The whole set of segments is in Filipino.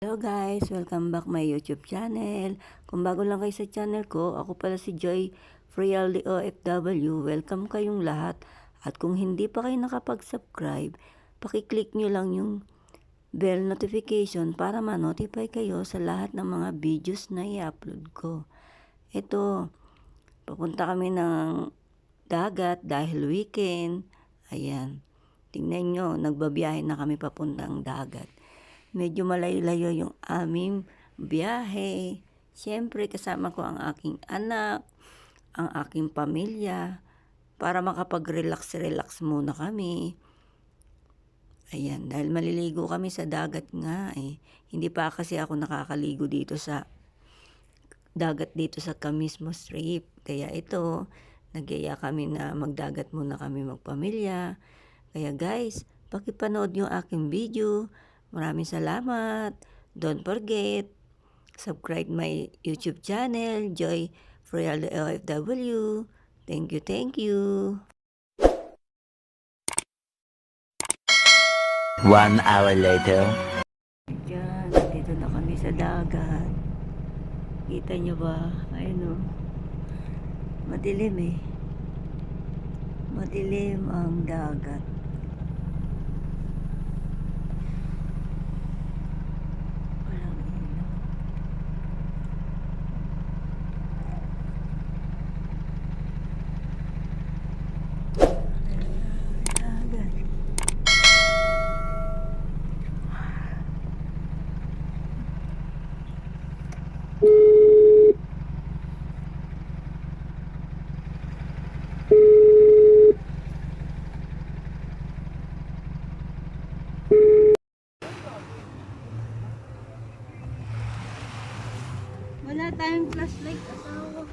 Hello guys, welcome back my YouTube channel. Kung bago lang kayo sa channel ko, ako pala si Joy Frialdi OFW. Welcome kayong lahat. At kung hindi pa kayo nakapag-subscribe, pakiclick nyo lang yung bell notification para ma-notify kayo sa lahat ng mga videos na i-upload ko. Ito, papunta kami ng dagat dahil weekend. Ayan, tingnan nyo, nagbabiyahe na kami papuntang dagat. Medyo malayo-layo yung aming biyahe. Siyempre, kasama ko ang aking anak, ang aking pamilya, para makapag-relax muna kami. Ayan, dahil maliligo kami sa dagat nga eh. Hindi pa kasi ako nakakaligo dito sa dagat dito sa Camismo Strip. Kaya ito, nagyaya kami na magdagat muna kami magpamilya. Kaya guys, pakipanood yung aking video. Maraming salamat. Don't forget, subscribe my YouTube channel, Joy Frialdi OFW. Thank you, thank you. 1 hour later. Diyan, dito na kami sa dagat. Kita nyo ba? Ayun o. Madilim eh. Madilim ang dagat. Walang ilaw. Dagat. Wala tayong flashlight, asawa.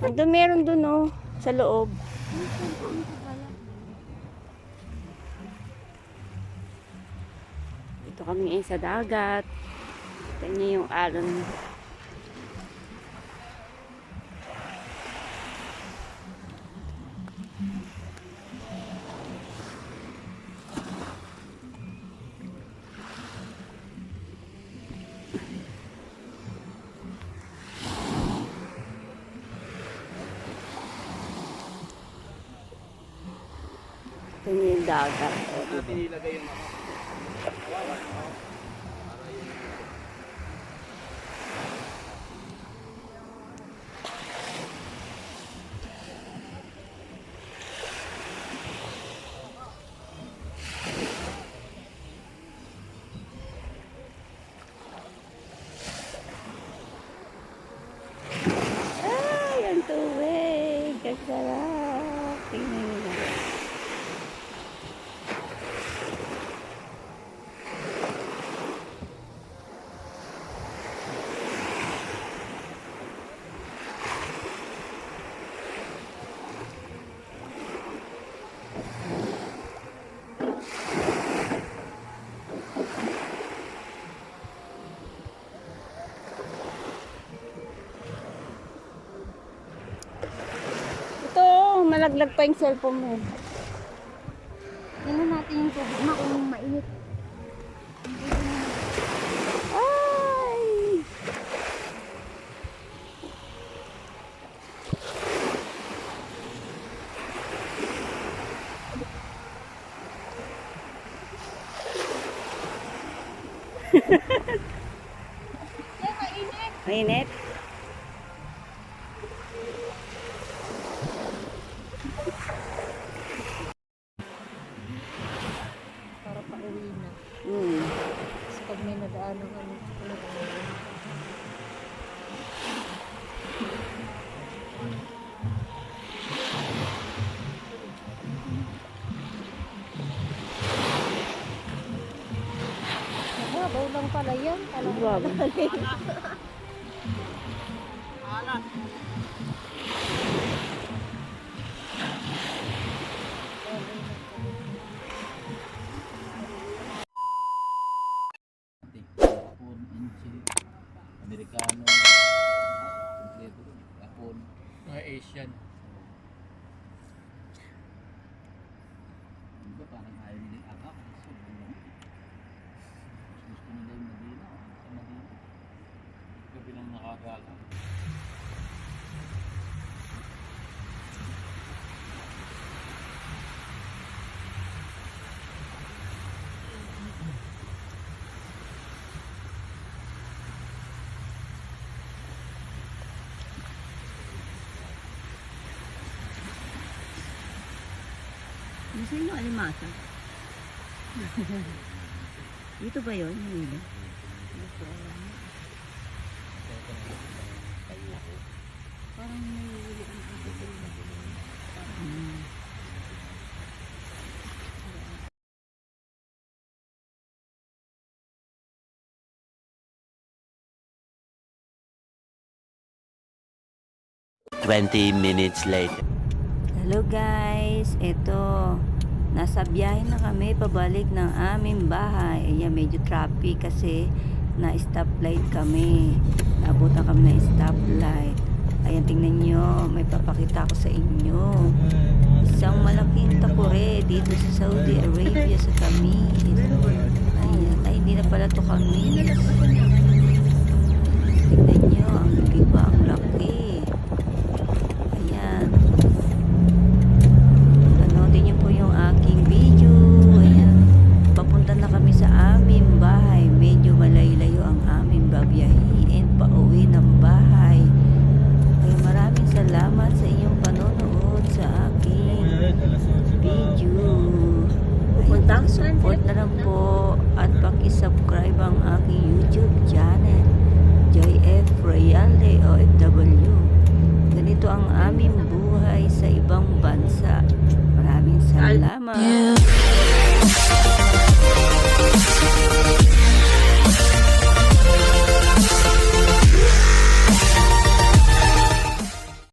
Ando meron dun oh, sa loob. Ito kami sa dagat. Ito niyo yung alon. Ito niyo yung dagat. Ay, ang tubig. Ang sarap. Tingnan niyo lang. Ito, malaglag pa yung cellphone mo. Tingnan natin yung tubig na kung mainit. Ay! Mainit? Para pa-uwi na. Kasi pag may nadaan ng ano, mababaw lang pala yan. Wow. Hapon, Inchi, Amerikano, kompleto, Hapon. Mga Asian. Diba parang ayaw nila akak? Gusto nila yung Madina. Sa Madina. Nasa inyo alimasa? Dito ba yun? Manila? Parang may huli ang agad na. Hmm. Twenty minutes later. Hello guys, eto nasa biyahe na kami pabalik ng aming bahay. Ayan, medyo traffic kasi na stoplight kami. Nabutan kami ng stoplight. Ayan, tingnan nyo, may papakita ko sa inyo. Isang malaking takore dito sa Saudi Arabia sa Tamis. Ayan, ay hindi na pala to Tamis. Tingnan nyo, ang diba, ang laki. Ayan. Panoodin niyo po yung aking video. Ayan. Papunta na kami sa aming bahay. Medyo malayo ang aming babiyahin pauwi ng bahay. Kaya maraming salamat sa inyong panonood sa aking video. Ayan, support na lang po at paki-subscribe ang aking YouTube channel, Joy F. Royale OFW. Ganito ang aming buhay sa ibang bansa. Maraming salamat.